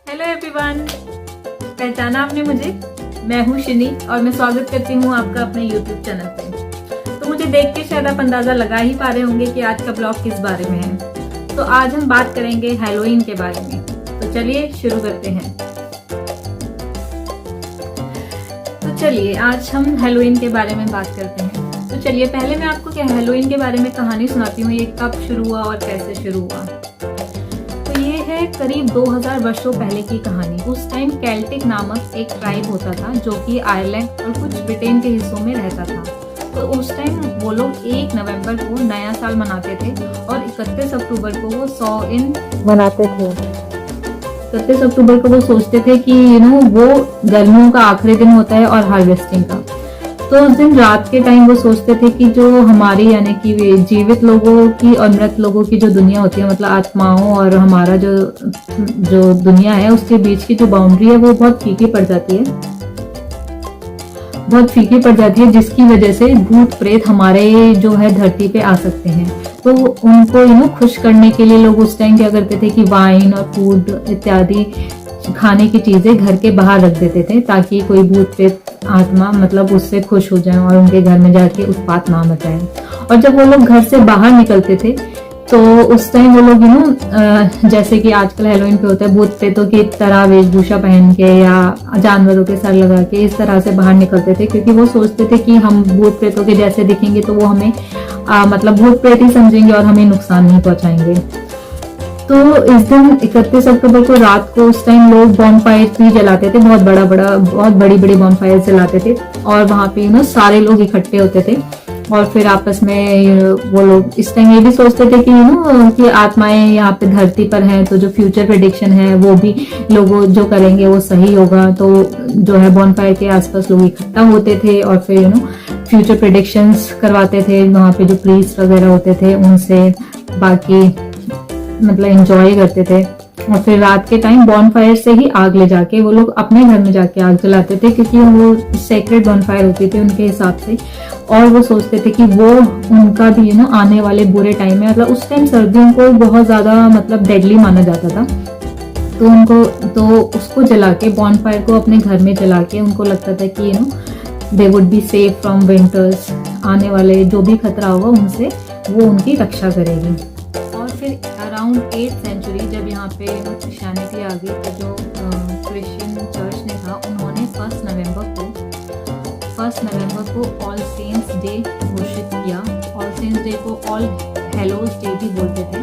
Hello everyone, पहचाना आपने मुझे? मैं हूँ शिनी और मैं स्वागत करती हूँ आपका अपने यूट्यूब चैनल पे। तो मुझे देख के शायद आप अंदाजा लगा ही पा रहे होंगे कि आज का ब्लॉग किस बारे में है। तो आज हम बात करेंगे हैलोवीन के बारे में। तो चलिए शुरू करते हैं। तो चलिए आज हम हैलोवीन के बारे में बात करते हैं। तो चलिए पहले मैं आपको क्या हैलोवीन के बारे में कहानी सुनाती हूँ, ये कब शुरू हुआ और कैसे शुरू हुआ। ये है करीब 2000 वर्षों पहले की कहानी। उस टाइम केल्टिक नामक एक ट्राइब होता था जो कि आयरलैंड और कुछ ब्रिटेन के हिस्सों में रहता था। तो उस टाइम वो लोग 1 नवंबर को नया साल मनाते थे और 31 अक्टूबर को वो सॉ-इन मनाते थे। 31 अक्टूबर को वो सोचते थे कि वो गर्मियों का आखिरी दिन होता है और हार्वेस्टिंग का। तो उस दिन रात के टाइम वो सोचते थे कि जो हमारी यानी कि जीवित लोगों की और मृत लोगों की जो दुनिया होती है, मतलब आत्माओं और हमारा जो दुनिया है, उसके बीच की जो बाउंड्री है वो बहुत फीकी पड़ जाती है, जिसकी वजह से भूत प्रेत हमारे जो है धरती पे आ सकते हैं। तो उनको खुश करने के लिए लोग उस टाइम क्या करते थे कि वाइन और फूड इत्यादि खाने की चीजें घर के बाहर रख देते थे ताकि कोई भूत प्रेत आत्मा मतलब उससे खुश हो जाए और उनके घर में जाके उत्पात ना मचाए। और जब वो लोग घर से बाहर निकलते थे तो उस टाइम वो लोग जैसे कि आजकल हैलोवीन पे होता है, भूत प्रेतों की तरह वेशभूषा पहन के या जानवरों के सर लगा के इस तरह से बाहर निकलते थे, क्योंकि वो सोचते थे कि हम भूत प्रेतों के जैसे दिखेंगे तो वो हमें मतलब भूत प्रेत ही समझेंगे और हमें नुकसान नहीं पहुंचाएंगे। तो इस दिन 31 अक्टूबर को रात को उस टाइम लोग बॉनफायर भी जलाते थे, बहुत बड़ी बॉनफायर जलाते थे और वहां पे सारे लोग इकट्ठे होते थे और फिर आपस में वो लोग इस टाइम ये भी सोचते थे कि आत्माएं यहाँ पे धरती पर हैं, तो जो फ्यूचर प्रेडिक्शन है वो भी लोग जो करेंगे वो सही होगा। तो जो है बॉनफायर के आसपास लोग इकट्ठा होते थे और फिर फ्यूचर प्रेडिक्शंस करवाते थे वहां पे जो प्रीस्ट वगैरह होते थे उनसे, बाकी मतलब एंजॉय करते थे। और फिर रात के टाइम बॉनफायर से ही आग ले जाके वो लोग अपने घर में जाके आग जलाते थे, क्योंकि वो सेक्रेट बॉनफायर होती थी उनके हिसाब से। और वो सोचते थे कि वो उनका भी आने वाले बुरे टाइम में, मतलब उस टाइम सर्दियों को बहुत ज्यादा मतलब डेडली माना जाता था, तो उसको जला के बॉनफायर को अपने घर में जला के उनको लगता था कि they would be safe from winters, आने वाले जो भी खतरा होगा उनसे वो उनकी रक्षा करेगी। और फिर अराउंड 8th सेंचुरी जब यहाँ पे क्रिश्चियनिटी आ गई, तो जो क्रिश्चियन चर्च ने था उन्होंने 1 नवंबर को ऑल सेंट्स डे घोषित किया। ऑल सेंट्स डे को ऑल हेलोज डे भी बोलते थे,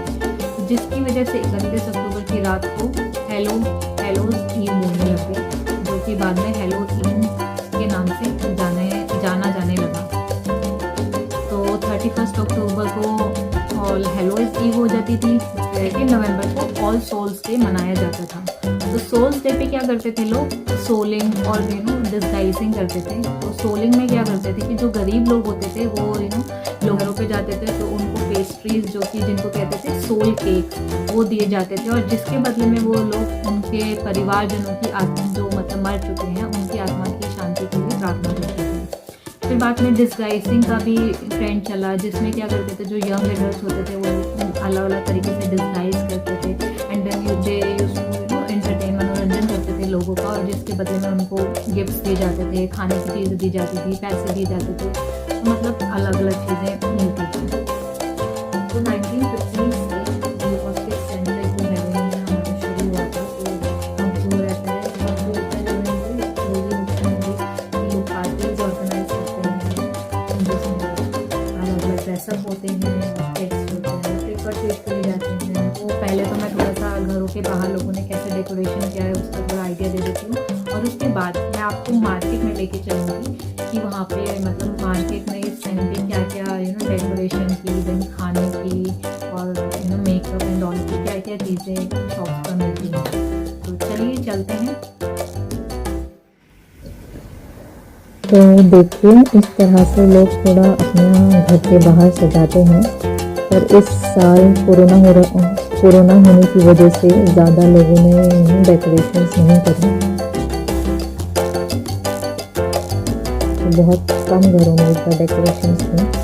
जिसकी वजह से 31 अक्टूबर की रात को हेलोज ईव बोलने लगे, जो कि बाद में हैलोवीन के नाम से जाना जाने लगा। तो 31 अक्टूबर को ऑल हेलोज ईव हो जाती थी। 2 नवंबर को ऑल सोल्स डे मनाया जाता था। तो सोल्स डे पे क्या करते थे लोग? सोलिंग और डिस्गाइजिंग करते थे। तो सोलिंग में क्या करते थे कि जो गरीब लोग होते थे वो लोग घरों पे जाते थे, तो उनको पेस्ट्रीज जो कि जिनको कहते थे सोल केक वो दिए जाते थे, और जिसके बदले में वो लोग उनके परिवारजनों की आत्मा जो मतलब मर चुके हैं उनकी आत्मा की शांति के लिए प्रार्थना करते थे। फिर बाद में डिस्गाइजिंग का भी ट्रेंड चला, जिसमें क्या करते थे जो यंग एडल्ट होते थे वो अलग अलग तरीके से डिस्गाइज करते थे and then they used to entertain, मनोरंजन करते थे लोगों का, और जिसके बदले में उनको गिफ्ट्स दिए जाते थे, खाने की चीज़ें दी जाती थी, पैसे दिए जाते थे, तो मतलब अलग अलग चीज़ें मिलती थी। तो 1950 से ये ऑस्ट्रिक सेंटर को हैलोवीन हमारा शुरू हुआ था। तो अब जो रहता है लोग पार्टीज ऑर्गेनाइज करते हैं, जिसमें अलग अलग ड्रेसअप होते हैं, किड्स होते हैं, ट्रिक और ट्रीट के लिए जाते हैं। तो पहले तो मैं थोड़ा सा घरों के बाहर लोगों ने कैसे डेकोरेशन किया है उसका थोड़ा आइडिया दे देती हूँ, और उसके बाद मैं आपको मार्केट में लेके चलूँगी कि वहाँ पे मतलब मार्केट में इस टाइम पे क्या क्या डेकोरेशन की, देन खाने की और मेकअप एंड ऑल की क्या क्या चीज़ें शॉप्स पर मिलती हैं। तो चलिए चलते हैं। तो देखिए इस तरह से लोग थोड़ा अपने घर के बाहर सजाते हैं, पर इस साल कोरोना होने की वजह से ज़्यादा लोगों ने डेकोरेशंस नहीं करी, तो बहुत कम घरों में इसका डेकोरेशंस थी।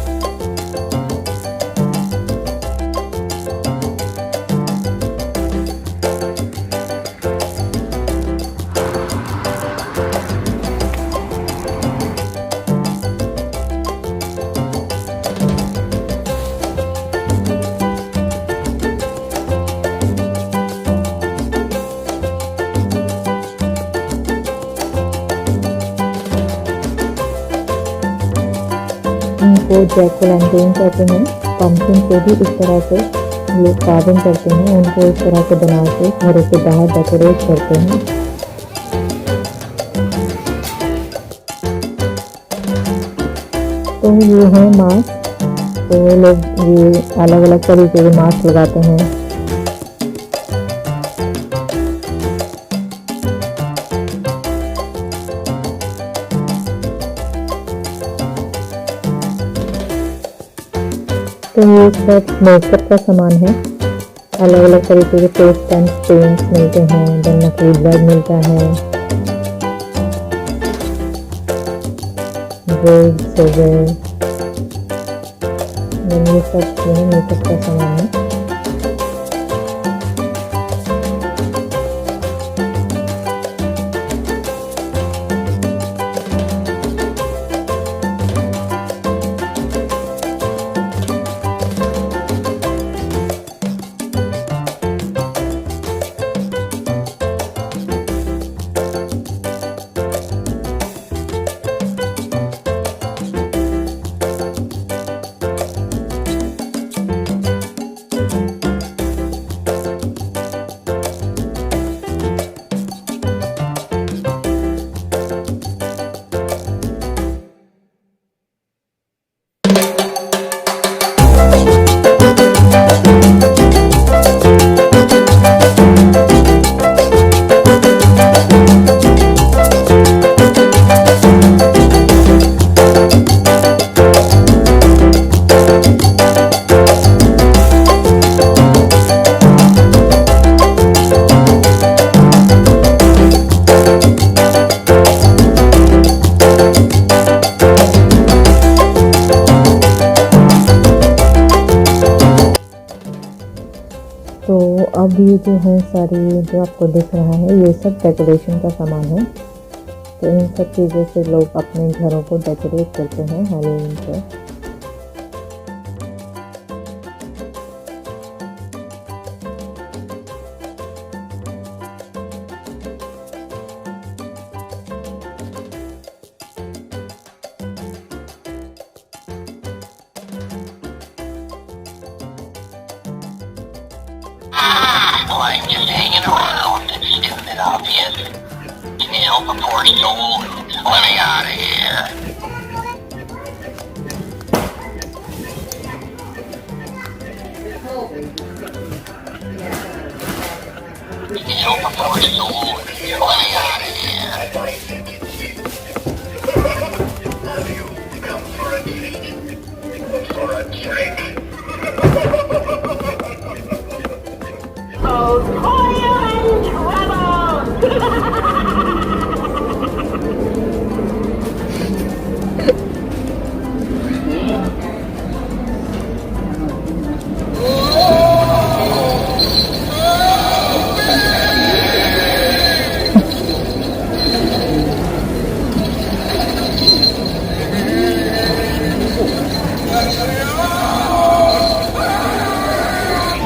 जैक ओ लैंटर्न कहते हैं। पंपकिन को भी इस तरह से लोग कार्विंग करते हैं, उनको इस तरह से बना के घरों के बाहर डेकोरेट करते हैं। तो ये है मास्क। तो लोग ये अलग अलग तरीके के मास्क लगाते हैं। तो ये सब मेकअप का सामान है। अलग अलग तरीके के फेस पेंट्स मिलते हैं, देन नकली ब्लड मिलता है, ब्रेड्स हो गए, ये सब जो है मेकअप का सामान है। तो अब ये जो है सारी जो आपको दिख रहा है ये सब डेकोरेशन का सामान है। तो इन सब चीज़ों से लोग अपने घरों को डेकोरेट करते हैं हैलोवीन पर। Well, I'm just hanging around. Isn't it obvious? Can you help a poor soul? Let me out of here. Can you help a poor soul? Let me out of here. Come for a treat. For a treat. Oh, toil and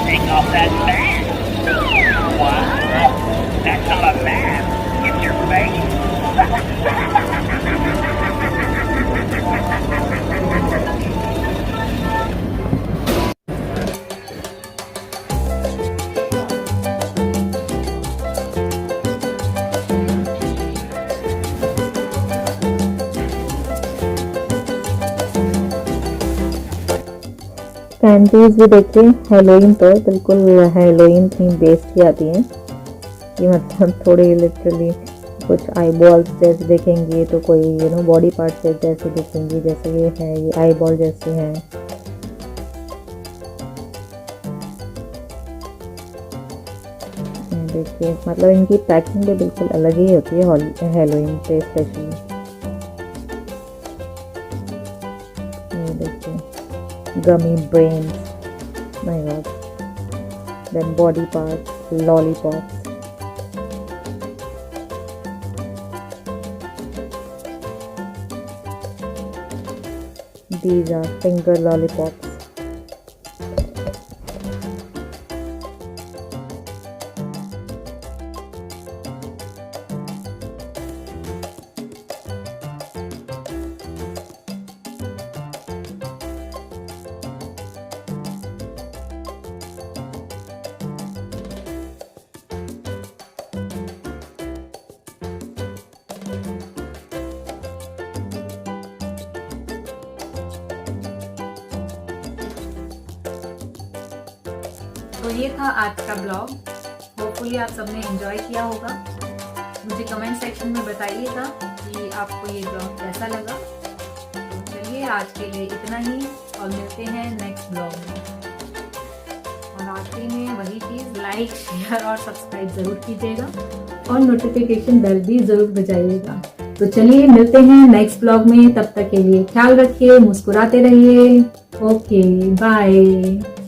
Take off that mask. Wow, that's not a mask. It's your face. Candies भी देखिए Halloween पर बिल्कुल Halloween theme based की आती हैं। ये मतलब थोड़ी लिटरली कुछ आई बॉल्स जैसे देखेंगे तो कोई बॉडी पार्ट जैसे देखेंगी, जैसे ये है ये आई बॉल जैसे है। देखिए मतलब इनकी पैकिंग भी बिल्कुल अलग ही होती है हेलोइन पे स्पेशली। ये देखिए gummy brains, my god, then body parts, lollipops, these are finger lollipops. तो ये था आज का ब्लॉग। होपफुली आप सबने एंजॉय किया होगा। मुझे कमेंट सेक्शन में बताइएगा कि आपको ये ब्लॉग कैसा लगा। तो चलिए आज के लिए इतना ही और मिलते हैं नेक्स्ट ब्लॉग में। और आखिरी में वही चीज़, लाइक शेयर और सब्सक्राइब ज़रूर कीजिएगा और नोटिफिकेशन बेल भी ज़रूर बजाइएगा। तो चलिए मिलते हैं नेक्स्ट ब्लॉग में। तब तक के लिए ख्याल रखिए, मुस्कुराते रहिए। Okay bye.